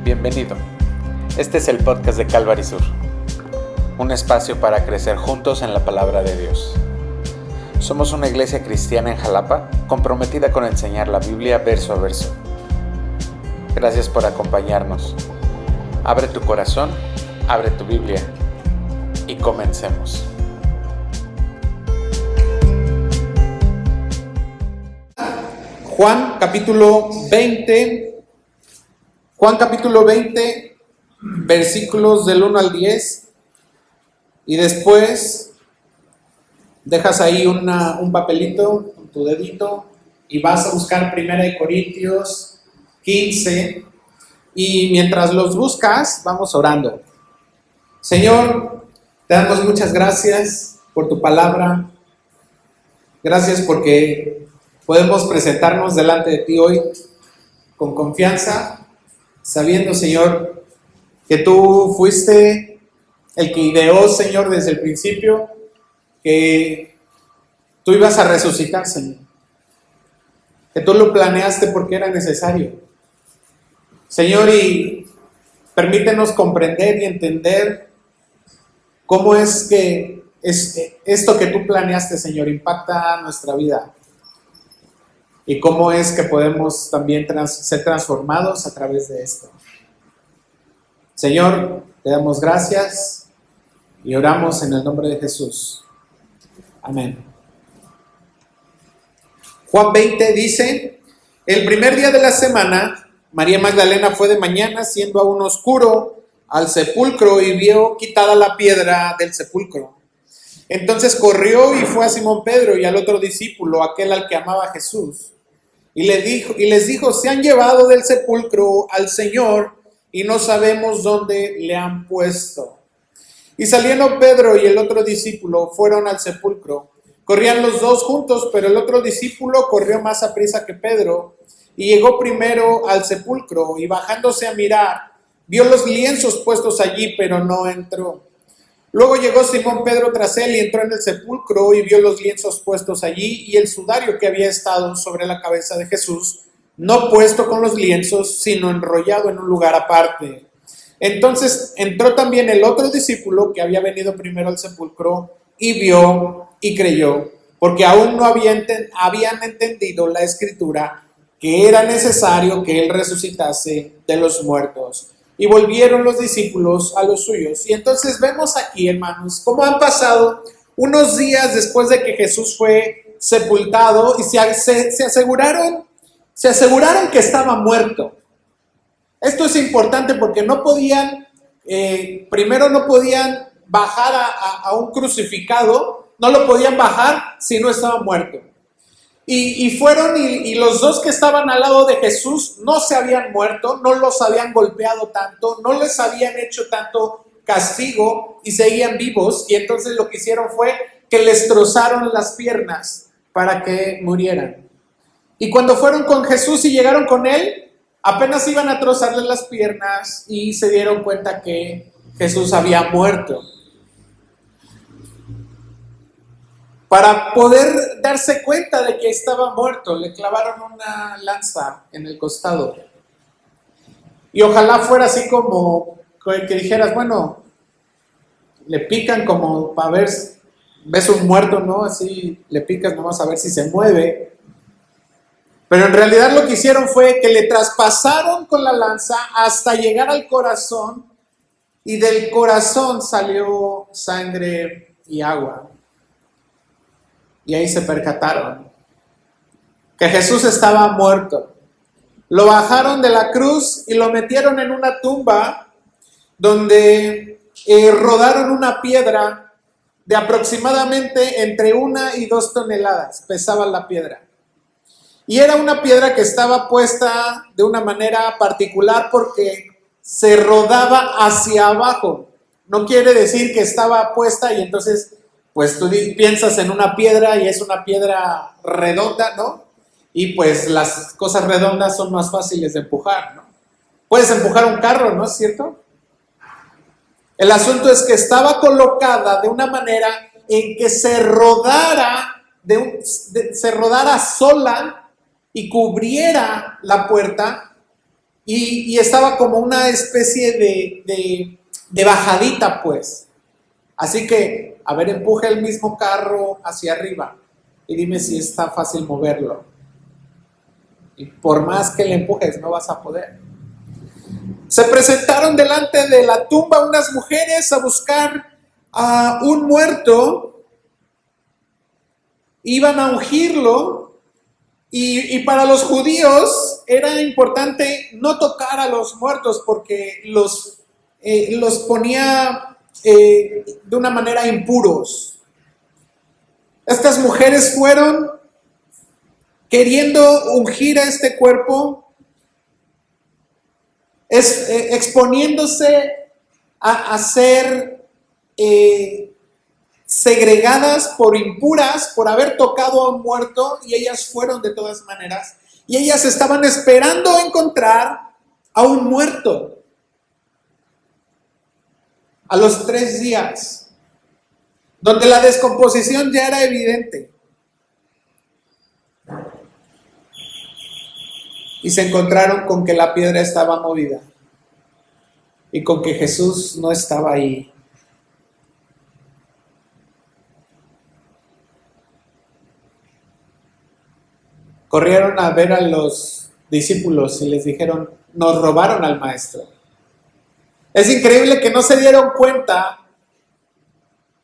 Bienvenido. Este es el podcast de Calvary Sur, un espacio para crecer juntos en la palabra de Dios. Somos una iglesia cristiana en Jalapa, comprometida con enseñar la Biblia verso a verso. Gracias por acompañarnos. Abre tu corazón, abre tu Biblia y comencemos. Juan capítulo 20, versículos del 1 al 10, y después dejas ahí un papelito con tu dedito y vas a buscar 1 Corintios 15, y mientras los buscas, vamos orando. Señor, te damos muchas gracias por tu palabra. Gracias porque podemos presentarnos delante de ti hoy con confianza, sabiendo, Señor, que tú fuiste el que ideó, Señor, desde el principio, que tú ibas a resucitar, Señor. Que tú lo planeaste porque era necesario. Señor, y permítenos comprender y entender cómo es que esto que tú planeaste, Señor, impacta nuestra vida. Y cómo es que podemos también ser transformados a través de esto. Señor, te damos gracias y oramos en el nombre de Jesús. Amén. Juan 20 dice: el primer día de la semana, María Magdalena fue de mañana, siendo aún oscuro, al sepulcro y vio quitada la piedra del sepulcro. Entonces corrió y fue a Simón Pedro y al otro discípulo, aquel al que amaba Jesús. Y les dijo: se han llevado del sepulcro al Señor y no sabemos dónde le han puesto. Y saliendo Pedro y el otro discípulo fueron al sepulcro. Corrían los dos juntos, pero el otro discípulo corrió más aprisa que Pedro y llegó primero al sepulcro, y bajándose a mirar, vio los lienzos puestos allí, pero no entró. Luego llegó Simón Pedro tras él y entró en el sepulcro y vio los lienzos puestos allí y el sudario que había estado sobre la cabeza de Jesús, no puesto con los lienzos, sino enrollado en un lugar aparte. Entonces entró también el otro discípulo que había venido primero al sepulcro y vio y creyó, porque aún no habían entendido la escritura, que era necesario que él resucitase de los muertos. Y volvieron los discípulos a los suyos. Y entonces vemos aquí, hermanos, cómo han pasado unos días después de que Jesús fue sepultado y se aseguraron que estaba muerto. Esto es importante porque no podían bajar a un crucificado, no lo podían bajar si no estaba muerto. Y fueron y los dos que estaban al lado de Jesús no se habían muerto, no los habían golpeado tanto, no les habían hecho tanto castigo y seguían vivos. Y entonces lo que hicieron fue que les trozaron las piernas para que murieran. Y cuando fueron con Jesús y llegaron con él, apenas iban a trozarle las piernas y se dieron cuenta que Jesús había muerto. Para poder darse cuenta de que estaba muerto, le clavaron una lanza en el costado. Y ojalá fuera así como que dijeras, bueno, le pican como para ver, ves un muerto, ¿no? Así le picas nomás a ver si se mueve. Pero en realidad lo que hicieron fue que le traspasaron con la lanza hasta llegar al corazón, y del corazón salió sangre y agua. Y ahí se percataron que Jesús estaba muerto. Lo bajaron de la cruz y lo metieron en una tumba donde rodaron una piedra de aproximadamente entre 1 y 2 toneladas. Pesaba la piedra. Y era una piedra que estaba puesta de una manera particular porque se rodaba hacia abajo. No quiere decir que estaba puesta y entonces pues tú piensas en una piedra y es una piedra redonda, ¿no? Y pues las cosas redondas son más fáciles de empujar, ¿no? Puedes empujar un carro, ¿no es cierto? El asunto es que estaba colocada de una manera en que se rodara sola y cubriera la puerta y estaba como una especie de bajadita, pues. Así que, a ver, empuje el mismo carro hacia arriba y dime si está fácil moverlo. Y por más que le empujes, no vas a poder. Se presentaron delante de la tumba unas mujeres a buscar a un muerto. Iban a ungirlo. Y para los judíos era importante no tocar a los muertos porque los ponía de una manera impuros. Estas mujeres fueron queriendo ungir a este cuerpo, exponiéndose a ser segregadas por impuras, por haber tocado a un muerto, y ellas fueron de todas maneras, y ellas estaban esperando encontrar a un muerto. A los 3 días, donde la descomposición ya era evidente, y se encontraron con que la piedra estaba movida, y con que Jesús no estaba ahí. Corrieron a ver a los discípulos y les dijeron: nos robaron al maestro. Es increíble que no se dieron cuenta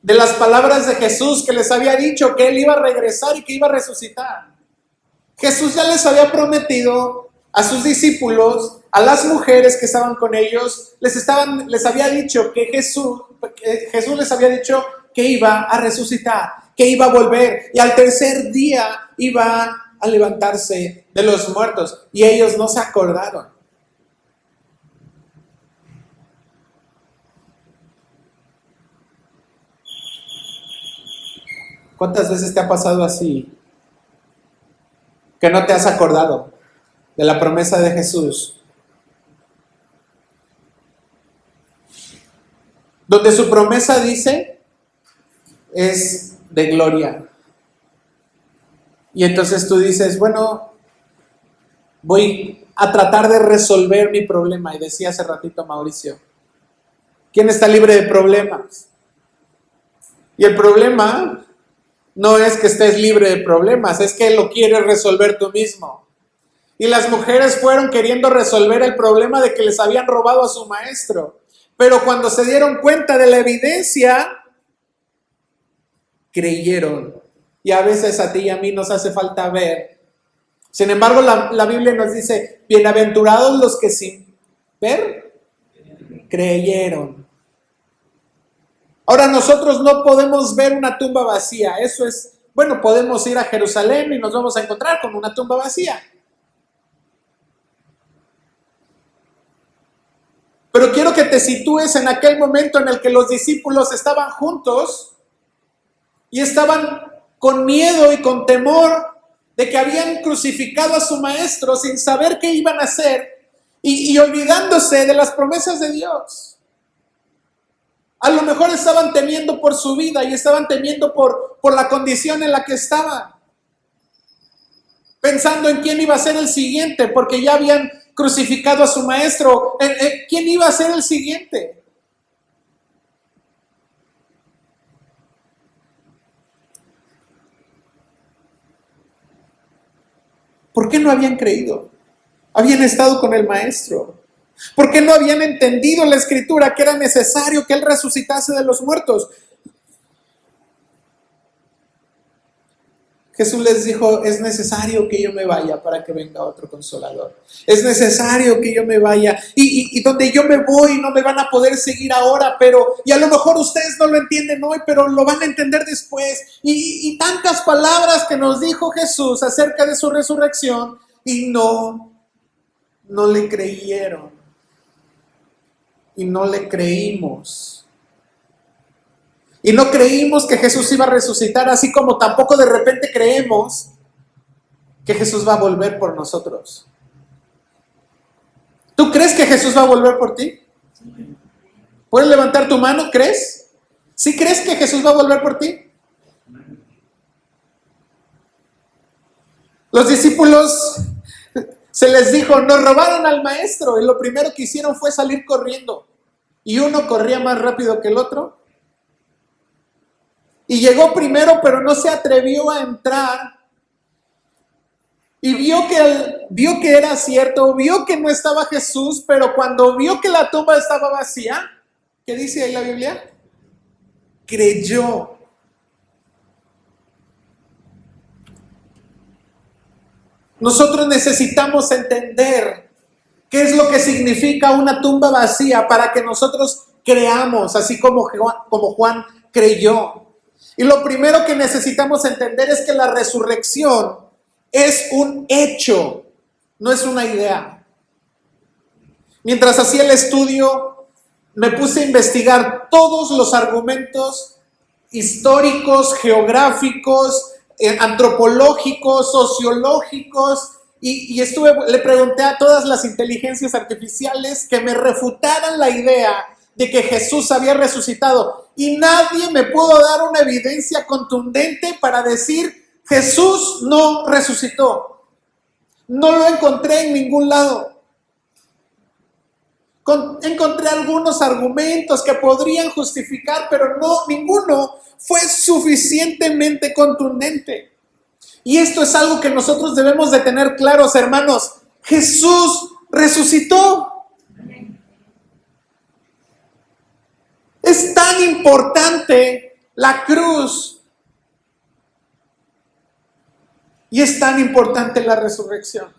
de las palabras de Jesús, que les había dicho que Él iba a regresar y que iba a resucitar. Jesús ya les había prometido a sus discípulos, a las mujeres que estaban con ellos, les había dicho que Jesús les había dicho que iba a resucitar, que iba a volver, y al tercer día iba a levantarse de los muertos, y ellos no se acordaron. ¿Cuántas veces te ha pasado así? Que no te has acordado de la promesa de Jesús, donde su promesa dice es de gloria. Y entonces tú dices: bueno, voy a tratar de resolver mi problema. Y decía hace ratito Mauricio, ¿quién está libre de problemas? Y el problema no es que estés libre de problemas, es que lo quieres resolver tú mismo. Y las mujeres fueron queriendo resolver el problema de que les habían robado a su maestro. Pero cuando se dieron cuenta de la evidencia, creyeron. Y a veces a ti y a mí nos hace falta ver. Sin embargo, la Biblia nos dice: bienaventurados los que sin ver creyeron. Ahora, nosotros no podemos ver una tumba vacía. Eso es, bueno, podemos ir a Jerusalén y nos vamos a encontrar con una tumba vacía. Pero quiero que te sitúes en aquel momento en el que los discípulos estaban juntos y estaban con miedo y con temor de que habían crucificado a su maestro sin saber qué iban a hacer y olvidándose de las promesas de Dios. A lo mejor estaban temiendo por su vida y estaban temiendo por la condición en la que estaban. Pensando en quién iba a ser el siguiente, porque ya habían crucificado a su maestro. ¿Quién iba a ser el siguiente? ¿Por qué no habían creído? Habían estado con el maestro. ¿Por qué no habían entendido la escritura que era necesario que él resucitase de los muertos? Jesús les dijo: es necesario que yo me vaya para que venga otro consolador. Es necesario que yo me vaya. Y donde yo me voy no me van a poder seguir ahora, y a lo mejor ustedes no lo entienden hoy, pero lo van a entender después. Y tantas palabras que nos dijo Jesús acerca de su resurrección, y no le creyeron. Y no le creímos. Y no creímos que Jesús iba a resucitar, así como tampoco de repente creemos que Jesús va a volver por nosotros. ¿Tú crees que Jesús va a volver por ti? ¿Puedes levantar tu mano? ¿Crees? ¿Sí crees que Jesús va a volver por ti? Los discípulos Se les dijo, nos robaron al maestro, y lo primero que hicieron fue salir corriendo. Y uno corría más rápido que el otro. Y llegó primero, pero no se atrevió a entrar. Y vio que era cierto, vio que no estaba Jesús, pero cuando vio que la tumba estaba vacía, ¿qué dice ahí la Biblia? Creyó. Nosotros necesitamos entender qué es lo que significa una tumba vacía para que nosotros creamos, así como Juan creyó. Y lo primero que necesitamos entender es que la resurrección es un hecho, no es una idea. Mientras hacía el estudio, me puse a investigar todos los argumentos históricos, geográficos, antropológicos, sociológicos, y le pregunté a todas las inteligencias artificiales que me refutaran la idea de que Jesús había resucitado, y nadie me pudo dar una evidencia contundente para decir Jesús no resucitó. No lo encontré en ningún lado. Encontré algunos argumentos que podrían justificar, pero ninguno fue suficientemente contundente. Y esto es algo que nosotros debemos de tener claros, hermanos. Jesús resucitó. Es tan importante la cruz y es tan importante la resurrección.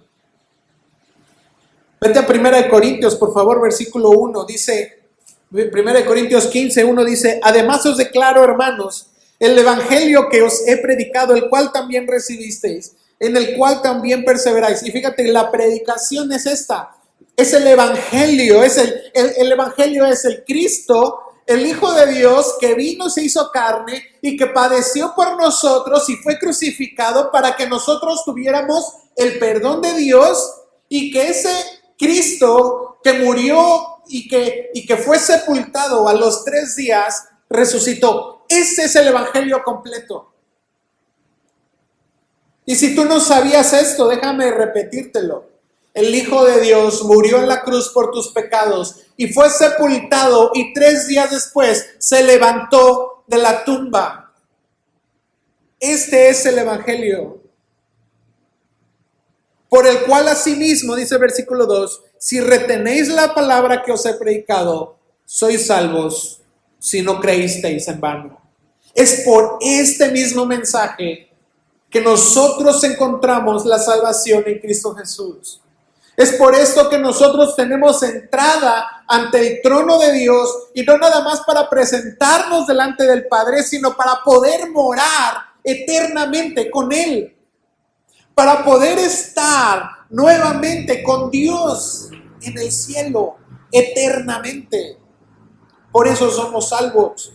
Vete a 1 Corintios, por favor, versículo 1, dice, 1 Corintios 15, 1 dice, además os declaro, hermanos, el evangelio que os he predicado, el cual también recibisteis, en el cual también perseveráis. Y fíjate, la predicación es esta, es el evangelio, el evangelio es el Cristo, el Hijo de Dios, que vino, se hizo carne y que padeció por nosotros y fue crucificado para que nosotros tuviéramos el perdón de Dios, y que ese Cristo que murió y que fue sepultado a los 3 días, resucitó. Ese es el evangelio completo. Y si tú no sabías esto, déjame repetírtelo. El Hijo de Dios murió en la cruz por tus pecados y fue sepultado, y 3 días después se levantó de la tumba. Este es el evangelio, por el cual asimismo, dice el versículo 2, si retenéis la palabra que os he predicado, sois salvos si no creísteis en vano. Es por este mismo mensaje que nosotros encontramos la salvación en Cristo Jesús. Es por esto que nosotros tenemos entrada ante el trono de Dios, y no nada más para presentarnos delante del Padre, sino para poder morar eternamente con Él, para poder estar nuevamente con Dios en el cielo eternamente. Por eso somos salvos,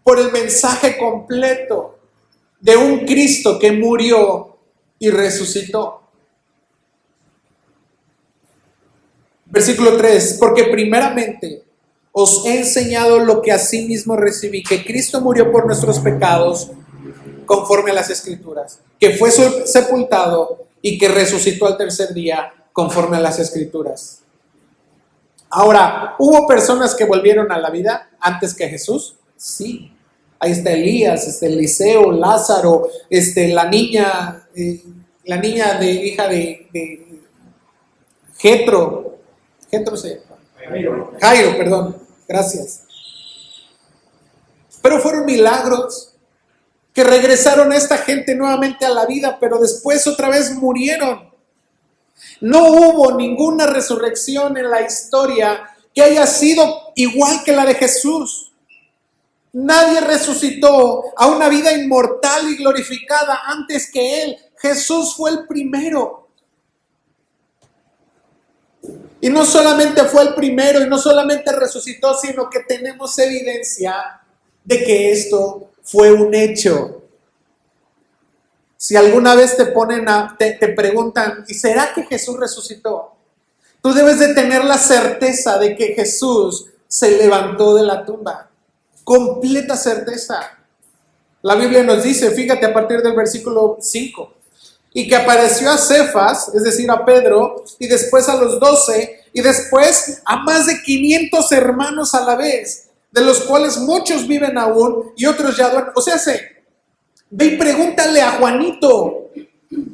por el mensaje completo de un Cristo que murió y resucitó. Versículo 3, porque primeramente os he enseñado lo que asimismo recibí, que Cristo murió por nuestros pecados conforme a las Escrituras, que fue sepultado y que resucitó al 3er día conforme a las Escrituras. Ahora, ¿hubo personas que volvieron a la vida antes que Jesús? Sí. Ahí está Elías, Eliseo, Lázaro, la niña hija de Jetro. Jairo, perdón, gracias. Pero fueron milagros que regresaron a esta gente nuevamente a la vida, pero después otra vez murieron. No hubo ninguna resurrección en la historia que haya sido igual que la de Jesús. Nadie resucitó a una vida inmortal y glorificada antes que Él. Jesús fue el primero. Y no solamente fue el primero y no solamente resucitó, sino que tenemos evidencia de que esto fue un hecho. Si alguna vez te preguntan, ¿y será que Jesús resucitó? Tú debes de tener la certeza de que Jesús se levantó de la tumba. Completa certeza. La Biblia nos dice, fíjate a partir del versículo 5, y que apareció a Cefas, es decir, a Pedro, y después a los 12, y después a más de 500 hermanos a la vez, de los cuales muchos viven aún y otros ya duermen. O sea, ve y pregúntale a Juanito.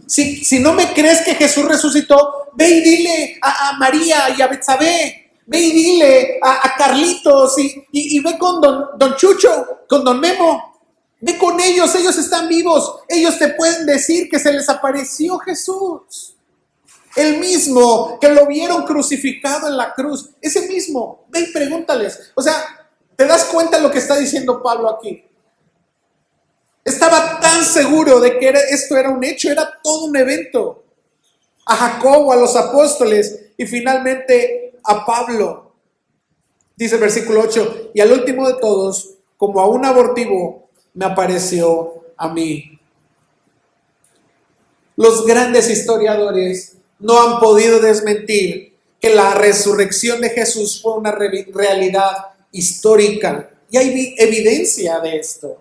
Si no me crees que Jesús resucitó, ve y dile a María y a Betsabé. Ve y dile a Carlitos y ve con don Chucho, con don Memo. Ve con ellos están vivos. Ellos te pueden decir que se les apareció Jesús. El mismo que lo vieron crucificado en la cruz. Ese mismo. Ve y pregúntales. O sea, ¿te das cuenta lo que está diciendo Pablo aquí? Estaba tan seguro de que esto era un hecho, era todo un evento. A Jacobo, a los apóstoles y finalmente a Pablo. Dice el versículo 8, y al último de todos, como a un abortivo, me apareció a mí. Los grandes historiadores no han podido desmentir que la resurrección de Jesús fue una realidad histórica. Y hay evidencia de esto.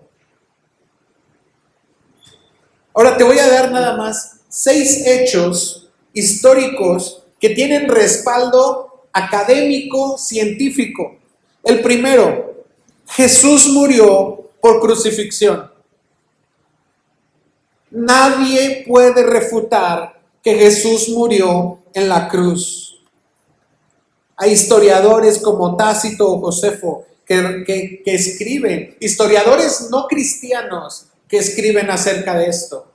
Ahora te voy a dar nada más 6 hechos históricos que tienen respaldo académico, científico. El primero, Jesús murió por crucifixión. Nadie puede refutar que Jesús murió en la cruz. Hay historiadores como Tácito o Josefo que escriben, historiadores no cristianos que escriben acerca de esto.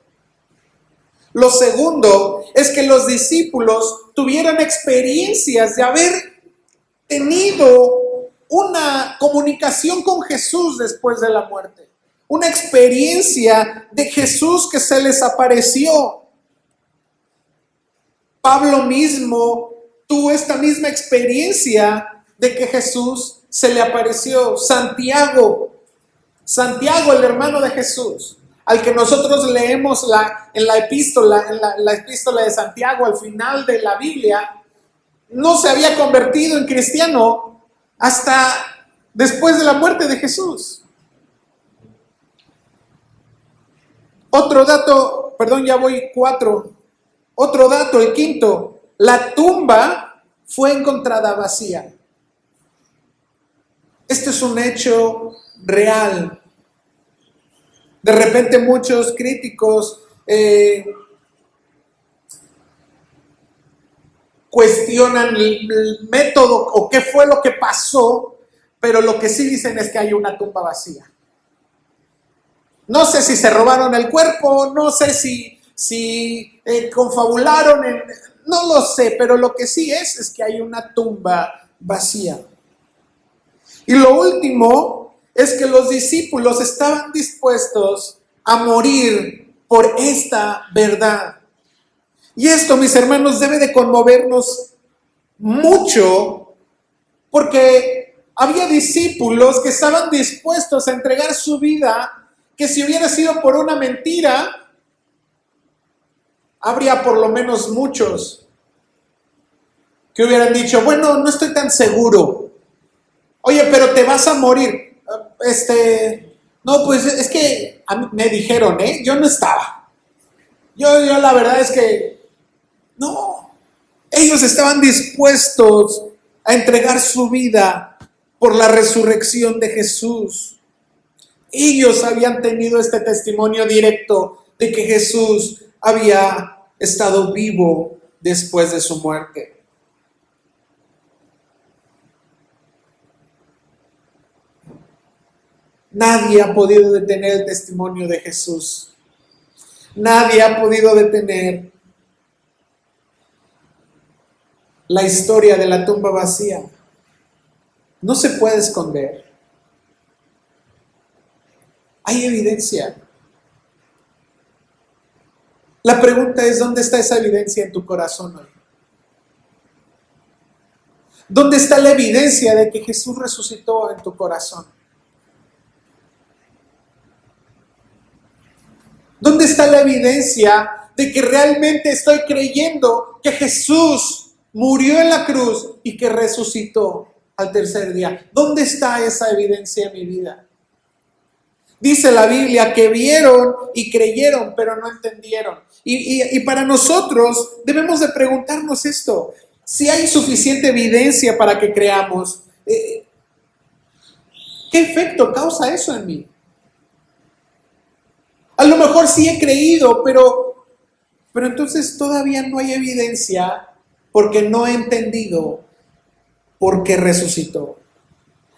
Lo segundo es que los discípulos tuvieron experiencias de haber tenido una comunicación con Jesús después de la muerte. Una experiencia de Jesús que se les apareció. Pablo mismo tuvo esta misma experiencia de que Jesús se le apareció. Santiago, el hermano de Jesús, al que nosotros leemos en la epístola de Santiago al final de la Biblia, no se había convertido en cristiano hasta después de la muerte de Jesús. Otro dato, ya voy 4. Otro dato, el quinto, la tumba fue encontrada vacía. Este es un hecho real. De repente muchos críticos cuestionan el método o qué fue lo que pasó, pero lo que sí dicen es que hay una tumba vacía. No sé si se robaron el cuerpo, no sé si confabularon, no lo sé, pero lo que sí es que hay una tumba vacía. Y lo último es que los discípulos estaban dispuestos a morir por esta verdad. Y esto, mis hermanos, debe de conmovernos mucho, porque había discípulos que estaban dispuestos a entregar su vida, que si hubiera sido por una mentira, habría por lo menos muchos que hubieran dicho, bueno, no estoy tan seguro. Oye, pero te vas a morir. No, pues es que a mí me dijeron, yo no estaba. Yo la verdad es que no. Ellos estaban dispuestos a entregar su vida por la resurrección de Jesús. Ellos habían tenido este testimonio directo de que Jesús había estado vivo después de su muerte. Nadie ha podido detener el testimonio de Jesús. Nadie ha podido detener la historia de la tumba vacía. No se puede esconder. Hay evidencia. La pregunta es, ¿dónde está esa evidencia en tu corazón hoy? ¿Dónde está la evidencia de que Jesús resucitó en tu corazón? ¿Dónde está la evidencia de que realmente estoy creyendo que Jesús murió en la cruz y que resucitó al tercer día? ¿Dónde está esa evidencia en mi vida? Dice la Biblia que vieron y creyeron, pero no entendieron. Y para nosotros debemos de preguntarnos esto. Si hay suficiente evidencia para que creamos, ¿qué efecto causa eso en mí? A lo mejor sí he creído, pero entonces todavía no hay evidencia porque no he entendido por qué resucitó.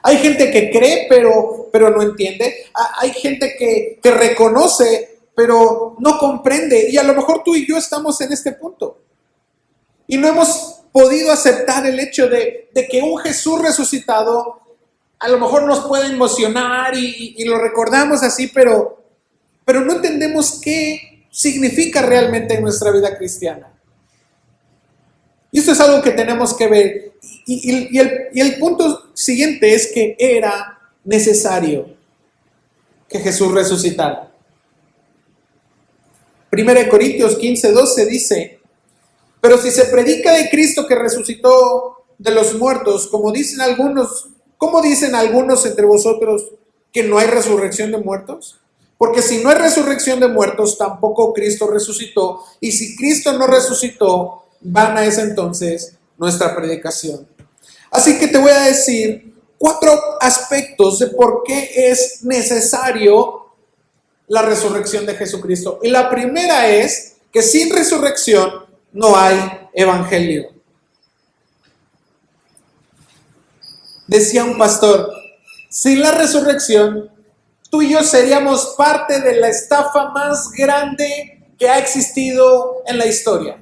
Hay gente que cree, pero no entiende. Hay gente que reconoce, pero no comprende. Y a lo mejor tú y yo estamos en este punto. Y no hemos podido aceptar el hecho de que un Jesús resucitado a lo mejor nos puede emocionar y lo recordamos así, pero no entendemos qué significa realmente en nuestra vida cristiana. Y esto es algo que tenemos que ver. Y el punto siguiente es que era necesario que Jesús resucitara. 1 Corintios 15:12 dice: pero si se predica de Cristo que resucitó de los muertos, ¿cómo dicen algunos entre vosotros que no hay resurrección de muertos? Porque si no hay resurrección de muertos, tampoco Cristo resucitó. Y si Cristo no resucitó, vana es entonces nuestra predicación. Así que te voy a decir 4 aspectos de por qué es necesario la resurrección de Jesucristo. Y la primera es que sin resurrección no hay evangelio. Decía un pastor: sin la resurrección, tú y yo seríamos parte de la estafa más grande que ha existido en la historia.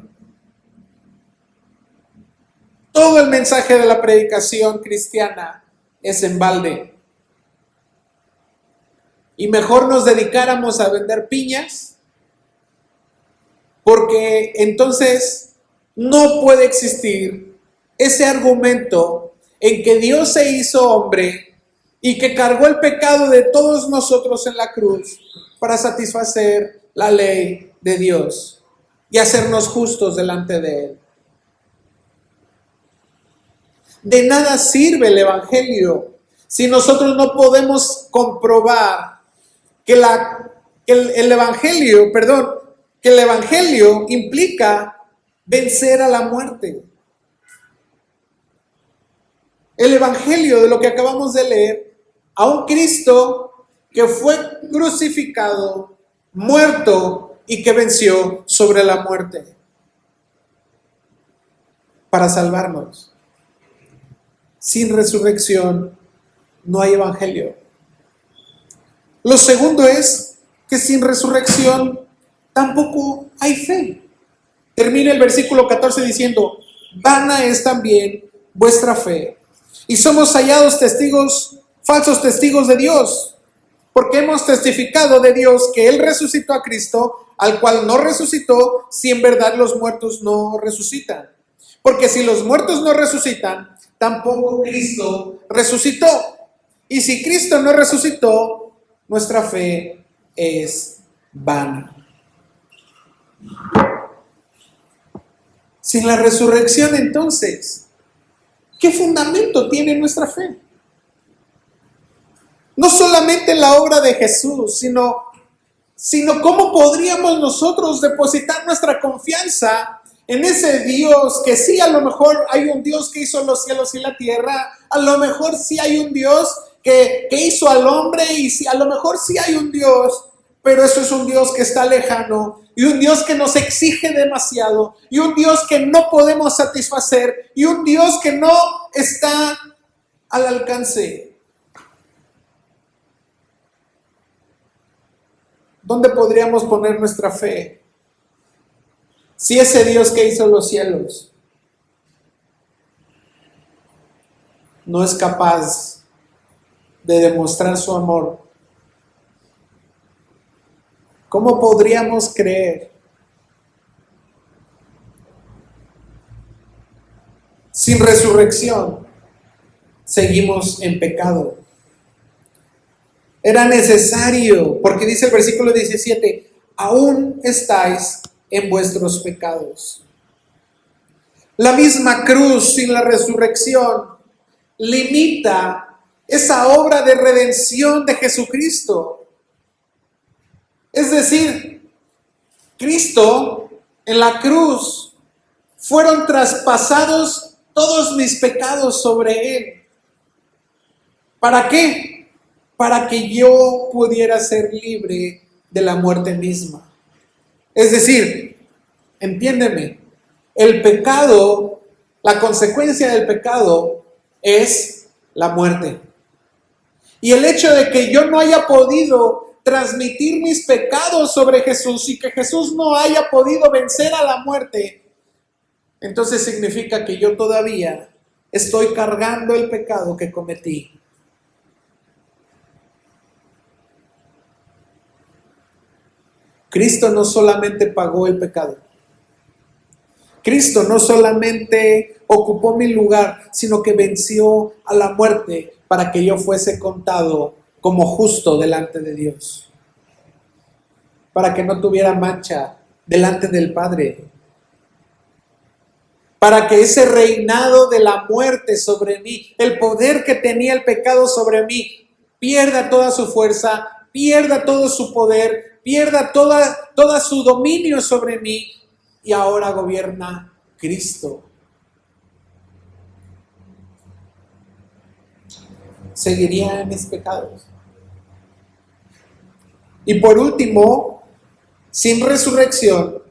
Todo el mensaje de la predicación cristiana es en balde. Y mejor nos dedicáramos a vender piñas, porque entonces no puede existir ese argumento en que Dios se hizo hombre y que cargó el pecado de todos nosotros en la cruz para satisfacer la ley de Dios y hacernos justos delante de Él. De nada sirve el evangelio si nosotros no podemos comprobar que el evangelio implica vencer a la muerte. El evangelio de lo que acabamos de leer, a un Cristo que fue crucificado, muerto y que venció sobre la muerte para salvarnos. Sin resurrección no hay evangelio. Lo segundo es que sin resurrección tampoco hay fe. Termina el versículo 14 diciendo: vana es también vuestra fe. Y somos hallados falsos testigos de Dios, porque hemos testificado de Dios que Él resucitó a Cristo, al cual no resucitó, si en verdad los muertos no resucitan. Porque si los muertos no resucitan, tampoco Cristo resucitó. Y si Cristo no resucitó, nuestra fe es vana. Sin la resurrección, entonces, ¿qué fundamento tiene nuestra fe? No solamente la obra de Jesús, sino cómo podríamos nosotros depositar nuestra confianza en ese Dios que sí, a lo mejor hay un Dios que hizo los cielos y la tierra, a lo mejor sí hay un Dios que hizo al hombre, y sí, a lo mejor sí hay un Dios, pero eso es un Dios que está lejano, y un Dios que nos exige demasiado, y un Dios que no podemos satisfacer, y un Dios que no está al alcance. ¿Dónde podríamos poner nuestra fe? Si ese Dios que hizo los cielos no es capaz de demostrar su amor, ¿cómo podríamos creer? Sin resurrección, seguimos en pecado. Era necesario, porque dice el versículo 17, aún estáis en vuestros pecados. La misma cruz sin la resurrección limita esa obra de redención de Jesucristo. Es decir, Cristo en la cruz fueron traspasados todos mis pecados sobre Él. ¿Para qué? Para que yo pudiera ser libre de la muerte misma. Es decir, entiéndeme, el pecado, la consecuencia del pecado es la muerte. Y el hecho de que yo no haya podido transmitir mis pecados sobre Jesús y que Jesús no haya podido vencer a la muerte, entonces significa que yo todavía estoy cargando el pecado que cometí. Cristo no solamente pagó el pecado. Cristo no solamente ocupó mi lugar, sino que venció a la muerte para que yo fuese contado como justo delante de Dios. Para que no tuviera mancha delante del Padre. Para que ese reinado de la muerte sobre mí, el poder que tenía el pecado sobre mí, pierda toda su fuerza, pierda todo su poder, pierda toda su dominio sobre mí, y ahora gobierna Cristo. Seguiría en mis pecados. Y por último, sin resurrección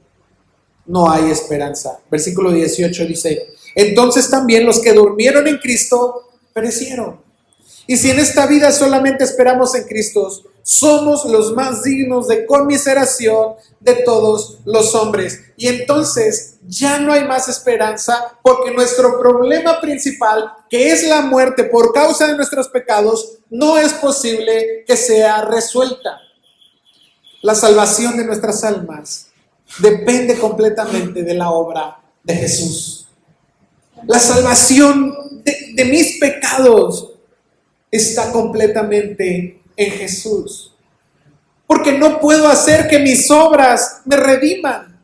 no hay esperanza. Versículo 18 dice: entonces también los que durmieron en Cristo perecieron. Y si en esta vida solamente esperamos en Cristo, somos los más dignos de conmiseración de todos los hombres. Y entonces ya no hay más esperanza, porque nuestro problema principal, que es la muerte por causa de nuestros pecados, no es posible que sea resuelta. La salvación de nuestras almas depende completamente de la obra de Jesús. La salvación de mis pecados está completamente en Jesús. Porque no puedo hacer que mis obras me rediman.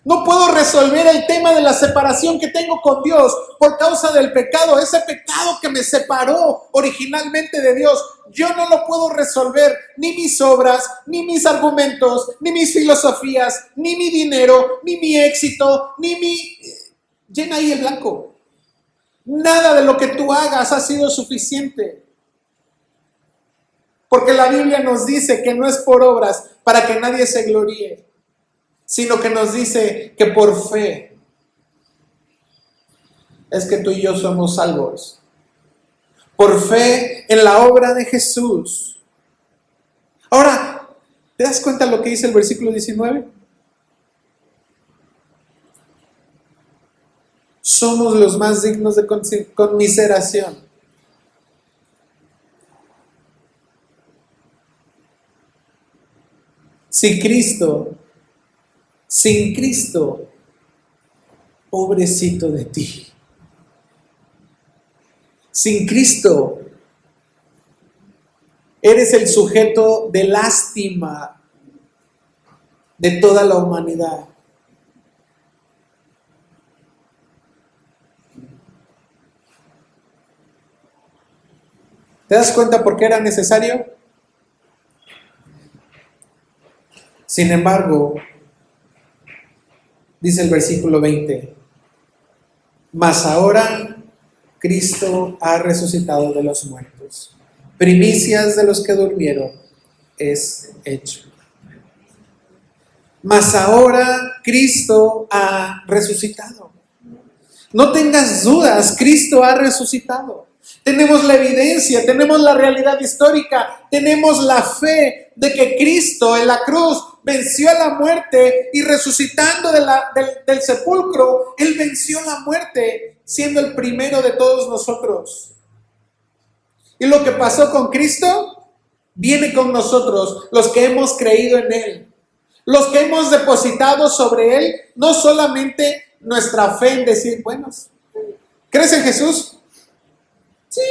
No puedo resolver el tema de la separación que tengo con Dios por causa del pecado. Ese pecado que me separó originalmente de Dios. Yo no lo puedo resolver. Ni mis obras, ni mis argumentos, ni mis filosofías, ni mi dinero, ni mi éxito, ni mi... Llena ahí el blanco. Nada de lo que tú hagas ha sido suficiente. Porque la Biblia nos dice que no es por obras para que nadie se gloríe, sino que nos dice que por fe es que tú y yo somos salvos. Por fe en la obra de Jesús. Ahora, ¿te das cuenta lo que dice el versículo 19? Somos los más dignos de conmiseración. Sin Cristo, pobrecito de ti. Sin Cristo, eres el sujeto de lástima de toda la humanidad. ¿Te das cuenta por qué era necesario? Sin embargo, dice el versículo 20, mas ahora Cristo ha resucitado de los muertos. Primicias de los que durmieron es hecho. Mas ahora Cristo ha resucitado. No tengas dudas, Cristo ha resucitado. Tenemos la evidencia, tenemos la realidad histórica, tenemos la fe de que Cristo en la cruz venció a la muerte y resucitando del sepulcro, Él venció la muerte, siendo el primero de todos nosotros. Y lo que pasó con Cristo, viene con nosotros, los que hemos creído en Él. Los que hemos depositado sobre Él, no solamente nuestra fe en decir, bueno, ¿crees en Jesús? Sí.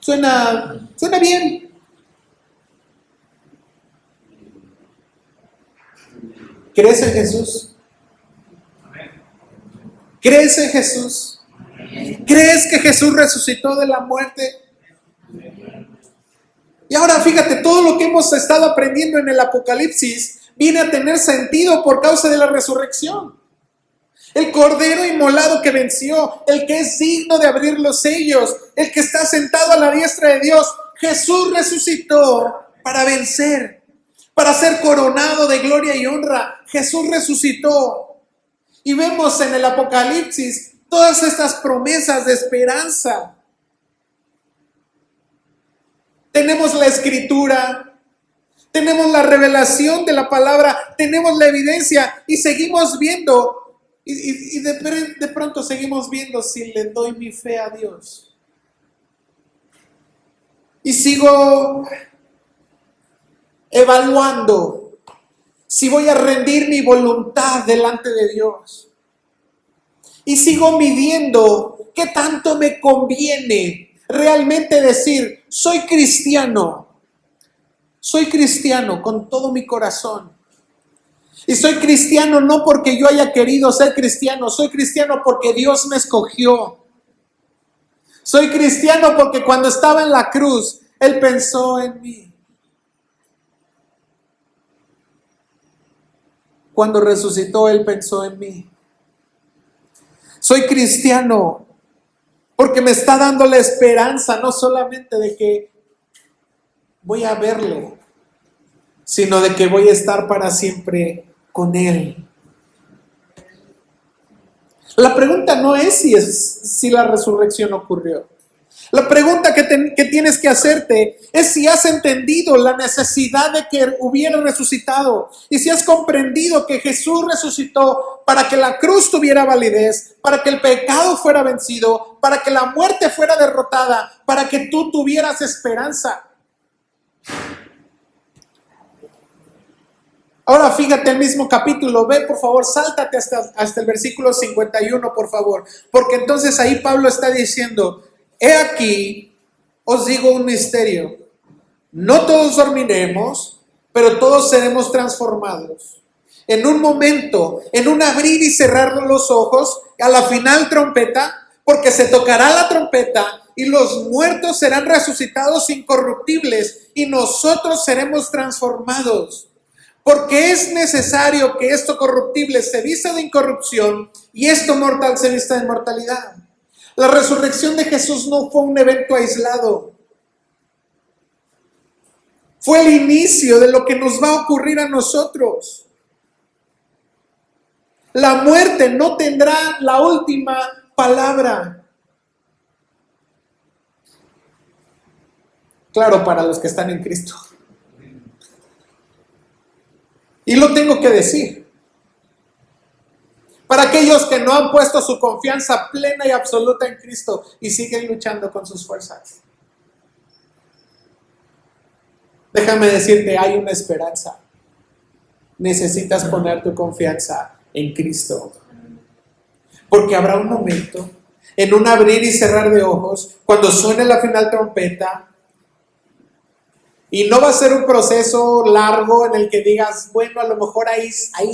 Suena bien. ¿Crees en Jesús? ¿Crees en Jesús? ¿Crees que Jesús resucitó de la muerte? Y ahora fíjate, todo lo que hemos estado aprendiendo en el Apocalipsis viene a tener sentido por causa de la resurrección. El Cordero inmolado que venció, el que es digno de abrir los sellos, el que está sentado a la diestra de Dios. Jesús resucitó para vencer, para ser coronado de gloria y honra. Jesús resucitó. Y vemos en el Apocalipsis todas estas promesas de esperanza. Tenemos la Escritura, tenemos la revelación de la palabra, tenemos la evidencia y seguimos viendo. Y de pronto seguimos viendo si le doy mi fe a Dios. Y sigo evaluando si voy a rendir mi voluntad delante de Dios. Y sigo midiendo qué tanto me conviene realmente decir, soy cristiano con todo mi corazón. Y soy cristiano no porque yo haya querido ser cristiano, soy cristiano porque Dios me escogió. Soy cristiano porque cuando estaba en la cruz, Él pensó en mí. Cuando resucitó, Él pensó en mí. Soy cristiano porque me está dando la esperanza, no solamente de que voy a verlo, sino de que voy a estar para siempre con Él. La pregunta no es si la resurrección ocurrió. La pregunta que tienes que hacerte es si has entendido la necesidad de que hubiera resucitado y si has comprendido que Jesús resucitó para que la cruz tuviera validez, para que el pecado fuera vencido, para que la muerte fuera derrotada, para que tú tuvieras esperanza. Ahora fíjate el mismo capítulo, ve por favor, sáltate hasta el versículo 51 por favor, porque entonces ahí Pablo está diciendo, he aquí, os digo un misterio, no todos dormiremos, pero todos seremos transformados. En un momento, en un abrir y cerrar los ojos, a la final trompeta, porque se tocará la trompeta y los muertos serán resucitados incorruptibles y nosotros seremos transformados. Porque es necesario que esto corruptible se vista de incorrupción y esto mortal se vista de inmortalidad. La resurrección de Jesús no fue un evento aislado. Fue el inicio de lo que nos va a ocurrir a nosotros. La muerte no tendrá la última palabra. Claro, para los que están en Cristo. Y lo tengo que decir. Para aquellos que no han puesto su confianza plena y absoluta en Cristo y siguen luchando con sus fuerzas. Déjame decirte, hay una esperanza. Necesitas poner tu confianza en Cristo. Porque habrá un momento, en un abrir y cerrar de ojos, cuando suene la final trompeta, y no va a ser un proceso largo en el que digas, bueno, a lo mejor ahí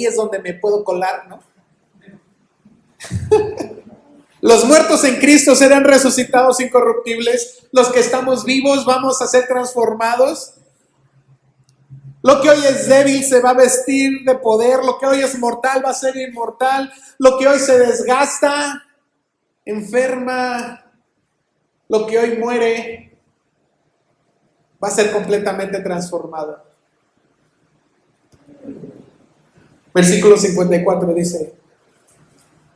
es donde me puedo colar, ¿no? Los muertos en Cristo serán resucitados incorruptibles. Los que estamos vivos vamos a ser transformados. Lo que hoy es débil se va a vestir de poder. Lo que hoy es mortal va a ser inmortal. Lo que hoy se desgasta, enferma, lo que hoy muere va a ser completamente transformado. Versículo 54 dice,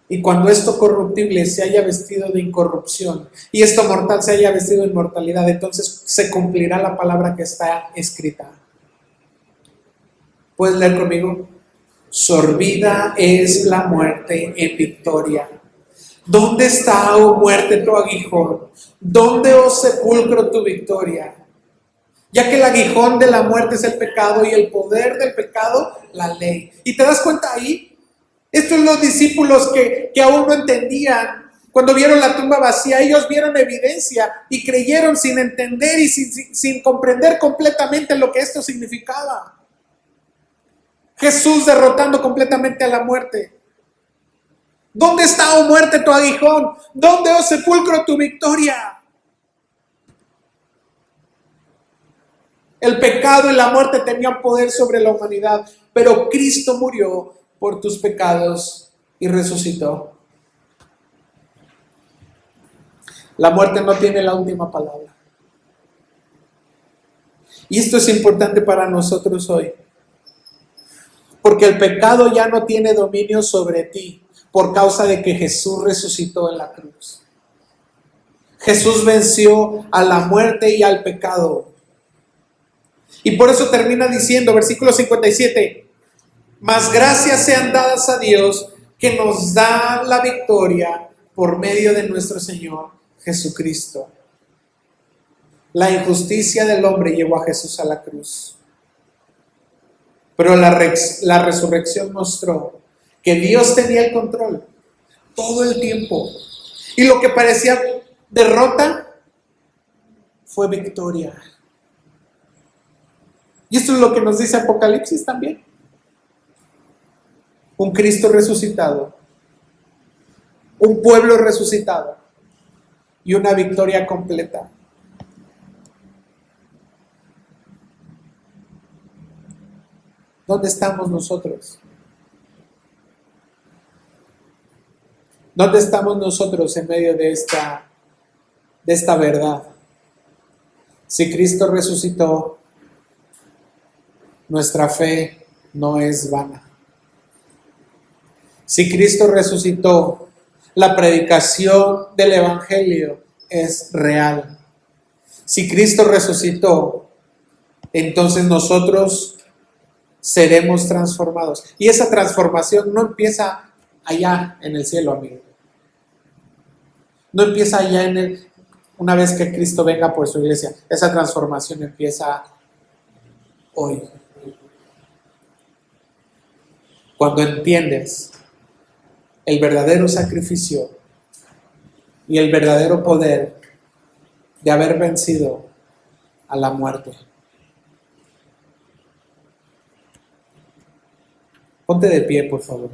y cuando esto corruptible se haya vestido de incorrupción y esto mortal se haya vestido de inmortalidad, entonces se cumplirá la palabra que está escrita. ¿Puedes leer conmigo? Sorbida es la muerte en victoria. ¿Dónde está, oh muerte, tu aguijón? ¿Dónde, oh sepulcro, tu victoria? Ya que el aguijón de la muerte es el pecado y el poder del pecado, la ley. ¿Y te das cuenta ahí? Estos son los discípulos que aún no entendían. Cuando vieron la tumba vacía, ellos vieron evidencia y creyeron sin entender y sin comprender completamente lo que esto significaba. Jesús derrotando completamente a la muerte. ¿Dónde está, oh muerte, tu aguijón? ¿Dónde, oh sepulcro, tu victoria? El pecado y la muerte tenían poder sobre la humanidad, pero Cristo murió por tus pecados y resucitó. La muerte no tiene la última palabra. Y esto es importante para nosotros hoy, porque el pecado ya no tiene dominio sobre ti por causa de que Jesús resucitó en la cruz. Jesús venció a la muerte y al pecado. Y por eso termina diciendo, versículo 57, mas gracias sean dadas a Dios que nos da la victoria por medio de nuestro Señor Jesucristo. La injusticia del hombre llevó a Jesús a la cruz. Pero la resurrección mostró que Dios tenía el control todo el tiempo. Y lo que parecía derrota fue victoria. Y esto es lo que nos dice Apocalipsis también. Un Cristo resucitado, un pueblo resucitado y una victoria completa. ¿Dónde estamos nosotros? ¿Dónde estamos nosotros en medio de esta verdad? Si Cristo resucitó, nuestra fe no es vana. Si Cristo resucitó, la predicación del Evangelio es real. Si Cristo resucitó, entonces nosotros seremos transformados. Y esa transformación no empieza allá en el cielo, amigo. No empieza allá una vez que Cristo venga por su iglesia. Esa transformación empieza hoy. Cuando entiendes el verdadero sacrificio y el verdadero poder de haber vencido a la muerte. Ponte de pie, por favor.